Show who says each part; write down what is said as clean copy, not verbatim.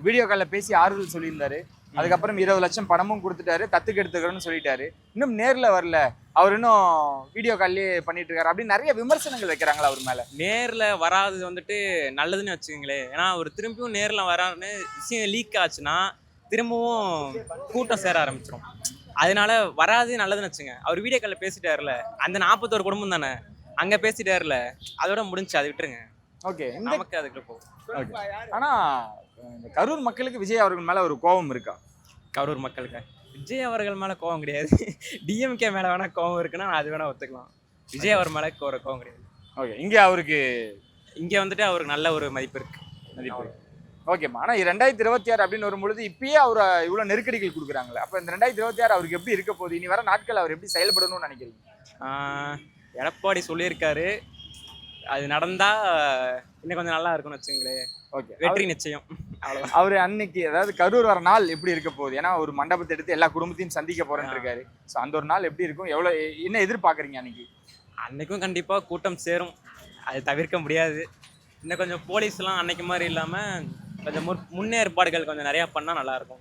Speaker 1: Video காலில் பேசி ஆறுதல் சொல்லியிருந்தாரு. அதுக்கப்புறம் 20 லட்சம் பணமும் கொடுத்துட்டாரு, தத்துக்கு எடுத்துக்கிறேன்னு சொல்லிட்டாரு. இன்னும் நேர்ல வரல, அவர் இன்னும் வீடியோ கால்லயே பண்ணிட்டு இருக்காரு அப்படின்னு நிறைய விமர்சனங்கள் வைக்கிறாங்களா அவர் மேல?
Speaker 2: நேர்ல வராதது வந்துட்டு நல்லதுன்னு வச்சுக்கோங்களேன். ஏன்னா அவர் திரும்பியும் நேர்ல வரான்னு விஷயம் லீக் ஆச்சுன்னா திரும்பவும் கூட்டம் சேர ஆரம்பிச்சிடும். அதனால வராது நல்லதுன்னு வச்சுங்க. அவர் வீடியோ காலில் பேசிட்டாருல, அந்த 41 குடும்பம் தானே அங்க பேசிட்டாருல, அதோட முடிஞ்சு, அதை விட்டுருங்க.
Speaker 1: ஓகே,
Speaker 2: நமக்கு அதுக்கு போகும்.
Speaker 1: ஆனா இந்த கரூர் மக்களுக்கு விஜய் அவர்கள் மேல ஒரு கோபம் இருக்கா?
Speaker 2: கரூர் மக்களுக்கு விஜய் அவர்கள் மேல கோவம் கிடையாது. டிஎம்கே மேல வேணா கோவம் இருக்குன்னா அது வேணா ஒத்துக்கலாம். விஜய் அவர் மேல கோவம் கிடையாது.
Speaker 1: ஓகே, இங்க அவருக்கு
Speaker 2: இங்க வந்துட்டு அவருக்கு நல்ல ஒரு மதிப்பு இருக்கு.
Speaker 1: ஓகேம்மா. ஆனா 2026 அப்படின்னு வரும்பொழுது இப்பயே அவர் இவ்வளவு நெருக்கடிகள் கொடுக்குறாங்களே, அப்ப இந்த 2026 அவருக்கு எப்படி இருக்க போகுது? இனி வர நாட்கள் அவர் எப்படி செயல்படணும்னு நினைக்கிறீங்க?
Speaker 2: எடப்பாடி சொல்லியிருக்காரு, அது நடந்தா இன்னும் கொஞ்சம் நல்லா இருக்கும்னு வச்சுங்களேன்.
Speaker 1: ஓகே,
Speaker 2: வெற்றி நிச்சயம். அவ்வளவுதான்.
Speaker 1: அவரு அன்னைக்கு அதாவது கரூர் வர நாள் எப்படி இருக்க போகுது? ஏன்னா ஒரு மண்டபத்தை எடுத்து எல்லா குடும்பத்தையும் சந்திக்க போறேன்னு இருக்காரு. ஸோ அந்த ஒரு நாள் எப்படி இருக்கும்? எவ்வளவு என்ன எதிர்பார்க்குறீங்க அன்னைக்கு?
Speaker 2: அன்னைக்கும் கண்டிப்பா கூட்டம் சேரும், அது தவிர்க்க முடியாது. இன்னும் கொஞ்சம் போலீஸ்லாம் அன்னைக்கு மாதிரி இல்லாம கொஞ்சம் முன்னேற்பாடுகள் கொஞ்சம் நிறைய பண்ணா நல்லா இருக்கும்.